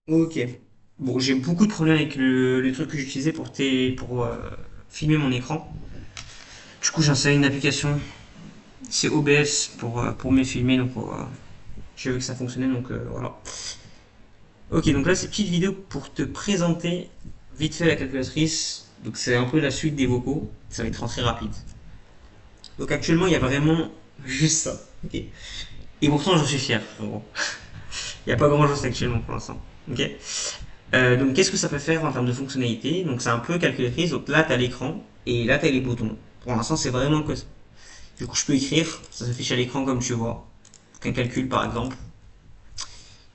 Ok. Bon, j'ai beaucoup de problèmes avec le truc que j'utilisais pour filmer mon écran. Du coup, j'ai installé une application. C'est OBS pour me filmer. Donc, j'ai vu que ça fonctionnait. Donc, voilà. Ok, donc là, c'est une petite vidéo pour te présenter vite fait la calculatrice. Donc, c'est un peu la suite des vocaux. Ça va être très rapide. Donc, actuellement, il y a vraiment juste ça. Ok. Et pourtant, j'en suis fier. En gros. Il n'y a pas grand chose actuellement pour l'instant. Ok. Donc, qu'est-ce que ça peut faire en termes de fonctionnalité? Donc, c'est un peu calculatrice. Donc, là, tu as l'écran et là, tu as les boutons. Pour l'instant, c'est vraiment que ça. Du coup, je peux écrire, ça s'affiche à l'écran comme tu vois. Un calcul, par exemple.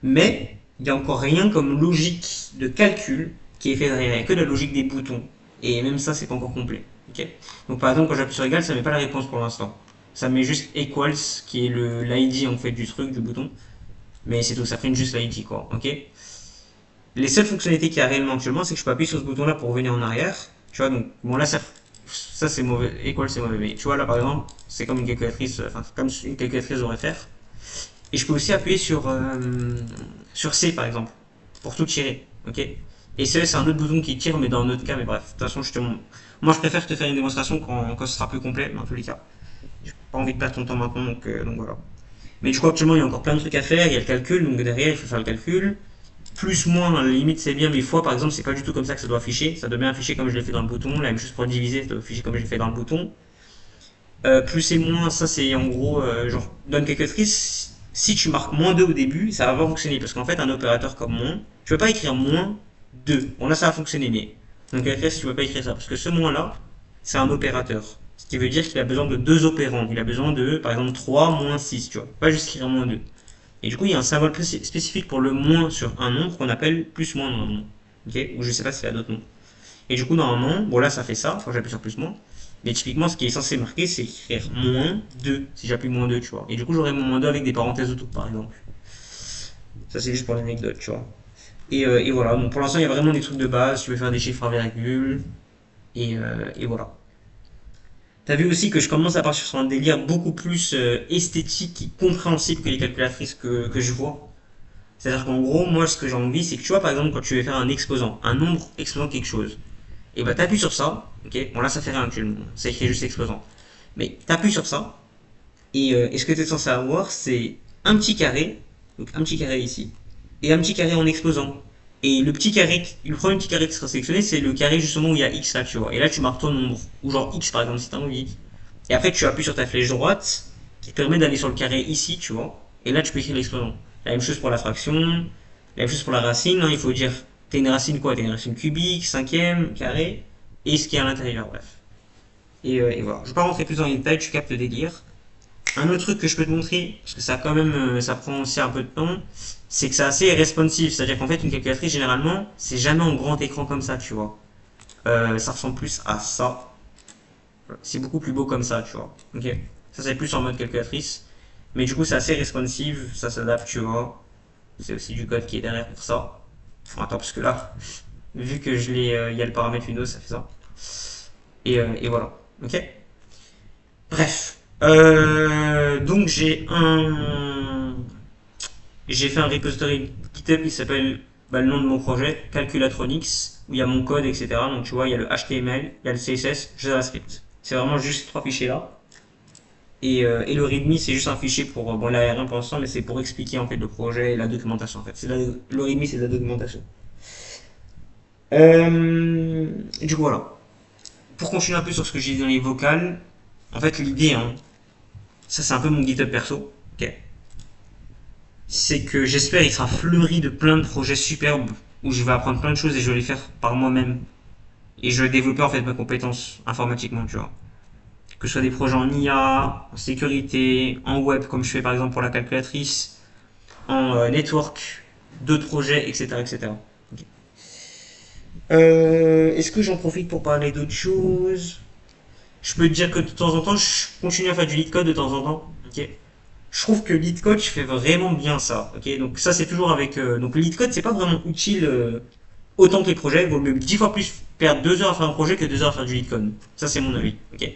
Mais, il n'y a encore rien comme logique de calcul qui est fait derrière. Il n'y a que la logique des boutons. Et même ça, c'est pas encore complet. Ok. Donc, par exemple, quand j'appuie sur égal, ça met pas la réponse pour l'instant. Ça met juste equals, qui est l'ID en fait du truc, du bouton. Mais c'est tout, ça prend juste l'ID quoi. Ok. Les seules fonctionnalités qu'il y a réellement actuellement, c'est que je peux appuyer sur ce bouton-là pour revenir en arrière. Tu vois, donc, bon, là, ça c'est mauvais. Equal, c'est mauvais. Mais tu vois, là, par exemple, c'est comme une calculatrice, enfin, comme une calculatrice aurait faire. Et je peux aussi appuyer sur C, par exemple, pour tout tirer. Ok. Et C, c'est un autre bouton qui tire, mais dans un autre cas, mais bref. De toute façon, moi, je préfère te faire une démonstration quand ce sera plus complet, dans tous les cas. J'ai pas envie de perdre ton temps maintenant, donc voilà. Mais je crois actuellement, il y a encore plein de trucs à faire. Il y a le calcul, donc derrière, il faut faire le calcul plus, moins, à la limite c'est bien, mais fois par exemple, c'est pas du tout comme ça que ça doit afficher. Ça doit bien afficher comme je l'ai fait dans le bouton. La même chose pour diviser, ça doit afficher comme je l'ai fait dans le bouton. Plus et moins, ça c'est en gros, genre, dans une calculatrice, si tu marques -2 au début, ça va pas fonctionner. Parce qu'en fait, un opérateur comme moins, tu peux pas écrire -2. Bon là, ça va fonctionner, mais dans une calculatrice, tu peux pas écrire ça. Parce que ce moins-là, c'est un opérateur. Ce qui veut dire qu'il a besoin de deux opérants. Il a besoin de, par exemple, 3 moins 6, tu vois. Pas juste écrire -2. Et du coup, il y a un symbole spécifique pour le moins sur un nombre qu'on appelle plus moins dans un nom. Ok. Ou je sais pas s'il y a d'autres noms. Et du coup, normalement, bon là, ça fait ça quand j'appuie sur plus moins. Mais typiquement, ce qui est censé marquer, c'est écrire -2 si j'appuie -2, tu vois. Et du coup, j'aurai mon -2 avec des parenthèses autour, par exemple. Ça, c'est juste pour l'anecdote, tu vois. Et voilà. Donc pour l'instant, il y a vraiment des trucs de base. Tu peux faire des chiffres à virgule. Et voilà. T'as vu aussi que je commence à partir sur un délire beaucoup plus esthétique et compréhensible que les calculatrices que je vois. C'est-à-dire qu'en gros, moi, ce que j'ai envie, c'est que tu vois, par exemple, quand tu veux faire un exposant, un nombre exposant quelque chose, et bah t'appuies sur ça, ok. Bon là, ça fait rien actuellement, ça écrit juste exposant. Mais t'appuies sur ça, et ce que tu es censé avoir, c'est un petit carré, donc un petit carré ici, et un petit carré en exposant. Et le petit carré, le premier petit carré qui sera sélectionné, c'est le carré justement où il y a x là, tu vois. Et là, tu marques ton nombre, ou genre x par exemple, si t'as envie. Et après, tu appuies sur ta flèche droite, qui te permet d'aller sur le carré ici, tu vois. Et là, tu peux écrire l'exposant. La même chose pour la fraction, la même chose pour la racine, hein, il faut dire, t'as une racine quoi? T'as une racine cubique, cinquième, carré, et ce qui est à l'intérieur, bref. Et voilà. Je vais pas rentrer plus dans les détails, tu captes le délire. Un autre truc que je peux te montrer, parce que ça quand même, ça prend aussi un peu de temps, c'est que c'est assez responsive. C'est-à-dire qu'en fait, une calculatrice, généralement, c'est jamais en grand écran comme ça, tu vois. Ça ressemble plus à ça. C'est beaucoup plus beau comme ça, tu vois. Ok. Ça, c'est plus en mode calculatrice. Mais du coup, c'est assez responsive, ça s'adapte, tu vois. C'est aussi du code qui est derrière pour ça. Enfin, attends, parce que là, vu que je l'ai, il y a le paramètre Windows, ça fait ça. Et voilà. Ok. Bref. Donc j'ai fait un repository GitHub qui s'appelle bah, le nom de mon projet, Calculatronics, où il y a mon code, etc. Donc tu vois, il y a le HTML, il y a le CSS, JavaScript. C'est vraiment juste ces trois fichiers là. Et le README, c'est juste un fichier pour, bon là il n'y a rien pour l'instant, mais c'est pour expliquer en fait le projet et la documentation en fait. Le README, c'est de la documentation. Du coup voilà. Pour continuer un peu sur ce que j'ai dit dans les vocales, en fait l'idée, hein, ça c'est un peu mon GitHub perso, ok, c'est que j'espère il sera fleuri de plein de projets superbes où je vais apprendre plein de choses et je vais les faire par moi-même. Et je vais développer en fait mes compétences informatiquement, tu vois. Que ce soit des projets en IA, en sécurité, en web, comme je fais par exemple pour la calculatrice, en network, d'autres projets, etc. etc. Ok. Est-ce que j'en profite pour parler d'autres choses? Je peux te dire que de temps en temps, je continue à faire du lead code de temps en temps. Ok. Je trouve que lead code, je fais vraiment bien ça. Ok. Donc ça, c'est toujours avec. Donc le lead code, c'est pas vraiment utile autant que les projets. Il vaut mieux 10 fois plus perdre 2 heures à faire un projet que 2 heures à faire du lead code. Ça, c'est mon avis. Ok.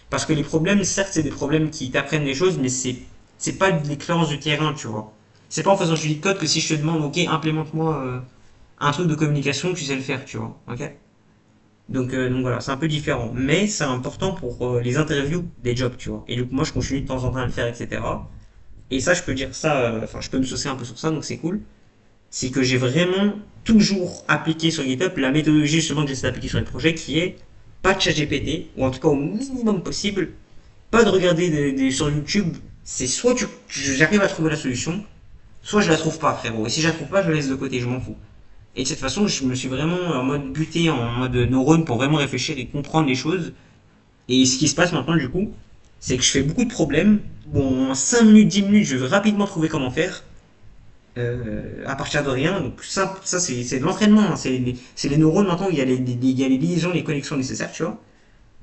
Parce que les problèmes, certes, c'est des problèmes qui t'apprennent des choses, mais c'est pas de l'expérience du terrain, tu vois. C'est pas en faisant du lead code que si je te demande, ok, implémente-moi un truc de communication, tu sais le faire, tu vois. Ok? Donc voilà, c'est un peu différent. Mais c'est important pour les interviews des jobs, tu vois. Et donc moi, je continue de temps en temps à le faire, etc. Et ça, je peux dire ça, enfin, je peux me saucer un peu sur ça, donc c'est cool. C'est que j'ai vraiment toujours appliqué sur GitHub la méthodologie justement que j'essaie d'appliquer sur les projets, qui est pas de chat GPT, ou en tout cas au minimum possible, pas de regarder sur YouTube. C'est soit j'arrive à trouver la solution, soit je la trouve pas, frérot. Et si je la trouve pas, je la laisse de côté, je m'en fous. Et de cette façon, je me suis vraiment en mode buté, en mode neurone pour vraiment réfléchir et comprendre les choses. Et ce qui se passe maintenant, du coup, c'est que je fais beaucoup de problèmes. Bon, en 5 minutes, 10 minutes, je vais rapidement trouver comment faire. À partir de rien. Donc, ça c'est de l'entraînement. Hein. C'est les neurones maintenant, il y a les liaisons, les connexions nécessaires, tu vois.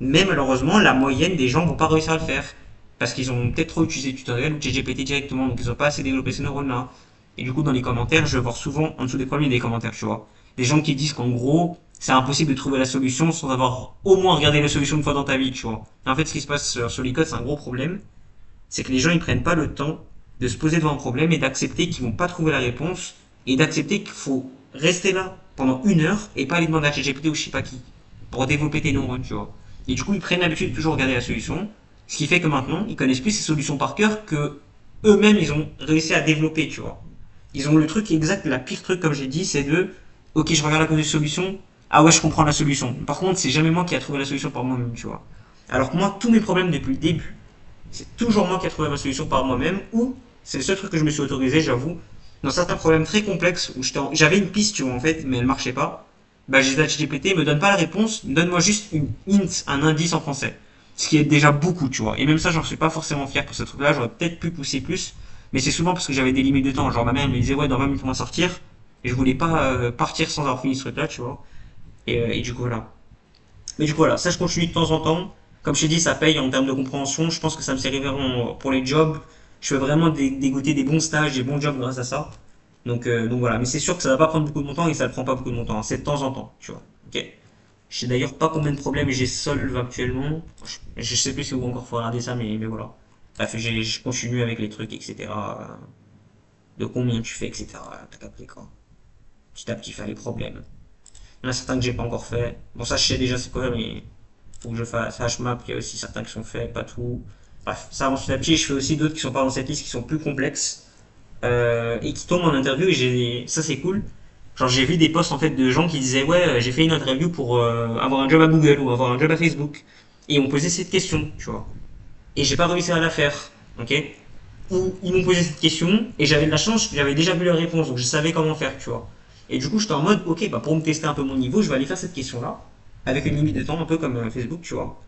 Mais malheureusement, la moyenne des gens vont pas réussir à le faire. Parce qu'ils ont peut-être trop utilisé le tutoriel ou ChatGPT directement, donc ils ont pas assez développé ces neurones-là. Et du coup, dans les commentaires, je vais voir souvent, en dessous des premiers des commentaires, tu vois, des gens qui disent qu'en gros, c'est impossible de trouver la solution sans avoir au moins regardé la solution une fois dans ta vie, tu vois. Et en fait, ce qui se passe sur l'e-code, c'est un gros problème. C'est que les gens, ils prennent pas le temps de se poser devant un problème et d'accepter qu'ils vont pas trouver la réponse et d'accepter qu'il faut rester là pendant 1 heure et pas aller demander à ChatGPT ou je sais pas qui pour développer tes neurones, tu vois. Et du coup, ils prennent l'habitude de toujours regarder la solution, ce qui fait que maintenant, ils connaissent plus ces solutions par cœur que eux-mêmes, ils ont réussi à développer, tu vois. Ils ont le truc exact, la pire truc, comme j'ai dit, c'est de, ok, je regarde la cause de solution, ah ouais, je comprends la solution. Par contre, c'est jamais moi qui a trouvé la solution par moi-même, tu vois. Alors que moi, tous mes problèmes depuis le début, c'est toujours moi qui ai trouvé ma solution par moi-même, ou c'est le seul truc que je me suis autorisé, j'avoue, dans certains problèmes très complexes où j'avais une piste, tu vois, en fait, mais elle marchait pas. Bah, j'ai dit à ChatGPT, me donne pas la réponse, donne-moi juste une hint, un indice en français. Ce qui est déjà beaucoup, tu vois. Et même ça, j'en suis pas forcément fier pour ce truc-là, j'aurais peut-être pu pousser plus, mais c'est souvent parce que j'avais des limites de temps. Genre, ma mère me disait, ouais, dans 20 minutes, on va sortir, et je voulais pas partir sans avoir fini ce truc-là, tu vois. Et du coup, voilà. Mais du coup, voilà, ça je continue de temps en temps. Comme je t'ai dit, ça paye en termes de compréhension. Je pense que ça me servira pour les jobs. Je fais vraiment dégoter des bons stages, des bons jobs grâce à ça. Donc voilà, mais c'est sûr que ça va pas prendre beaucoup de mon temps et ça ne prend pas beaucoup de mon temps. C'est de temps en temps, tu vois. Ok. Je sais d'ailleurs pas combien de problèmes j'ai solve actuellement. Je sais plus si vous encore faut regarder ça, mais voilà. Bref, je continue avec les trucs, etc. De combien tu fais, etc. T'as capté quoi. Petit à petit faire les problèmes. Il y en a certains que j'ai pas encore fait. Bon, ça je sais déjà c'est quoi, mais faut que je fasse HMAP. Il y a aussi certains qui sont faits, pas tout. Bref, ça avance petit à petit. Je fais aussi d'autres qui sont pas dans cette liste, qui sont plus complexes et qui tombent en interview. Et ça c'est cool. Genre j'ai vu des posts en fait de gens qui disaient ouais j'ai fait une interview pour avoir un job à Google ou avoir un job à Facebook et ils m'ont posé cette question, tu vois. Et j'ai pas réussi à la faire, ok. Ou ils m'ont posé cette question et j'avais de la chance, j'avais déjà vu leur réponse donc je savais comment faire, tu vois. Et du coup, j'étais en mode, ok, bah pour me tester un peu mon niveau, je vais aller faire cette question-là, avec une limite de temps, un peu comme Facebook, tu vois.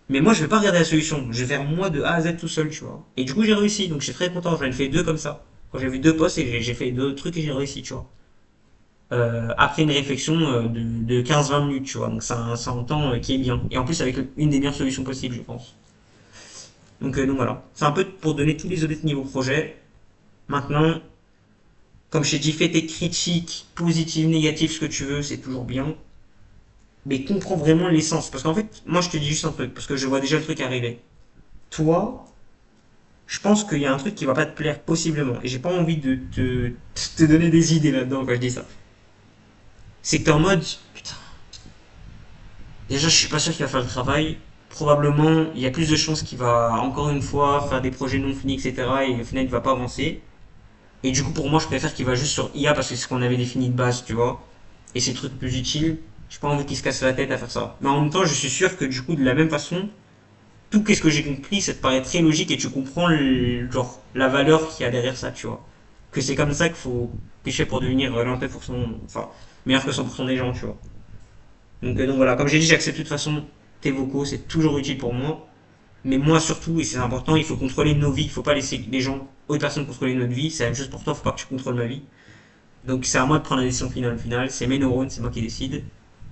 Mais moi, je vais pas regarder la solution, je vais faire moi de A à Z tout seul, tu vois. Et du coup, j'ai réussi, donc je suis très content, j'en ai fait deux comme ça. Quand j'ai vu deux posts et j'ai fait deux trucs et j'ai réussi, tu vois. Après une réflexion de 15-20 minutes, tu vois. Donc c'est un temps qui est bien. Et en plus, avec une des meilleures solutions possibles, je pense. Donc voilà. C'est un peu pour donner tous les audits niveau projet. Maintenant, comme je t'ai dit, fais tes critiques, positives, négatives, ce que tu veux, c'est toujours bien. Mais comprends vraiment l'essence. Parce qu'en fait, moi je te dis juste un truc, parce que je vois déjà le truc arriver. Toi, je pense qu'il y a un truc qui va pas te plaire possiblement. Et j'ai pas envie de te donner des idées là-dedans quand je dis ça. C'est que t'es en mode, putain, déjà je suis pas sûr qu'il va faire le travail. Probablement, il y a plus de chances qu'il va, encore une fois, faire des projets non finis, etc. Et au final, il va pas avancer. Et du coup, pour moi, je préfère qu'il va juste sur IA parce que c'est ce qu'on avait défini de base, tu vois. Et c'est le truc plus utile. J'ai pas envie qu'il se casse la tête à faire ça. Mais en même temps, je suis sûr que du coup, de la même façon, tout ce que j'ai compris, ça te paraît très logique et tu comprends genre, la valeur qu'il y a derrière ça, tu vois. Que c'est comme ça qu'il faut pêcher pour devenir enfin, meilleur que 100% des gens, tu vois. Donc voilà, comme j'ai dit, j'accepte de toute façon tes vocaux, c'est toujours utile pour moi. Mais moi surtout, et c'est important, il faut contrôler nos vies, il faut pas laisser les gens, autres personnes contrôler notre vie, c'est la même chose pour toi, faut pas que tu contrôles ma vie. Donc c'est à moi de prendre la décision finale. C'est mes neurones, c'est moi qui décide.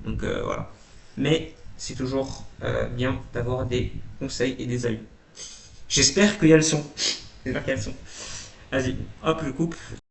Donc voilà. Mais c'est toujours bien d'avoir des conseils et des avis. J'espère qu'il y a le son. J'espère qu'il y a le son. Vas-y, hop, je coupe.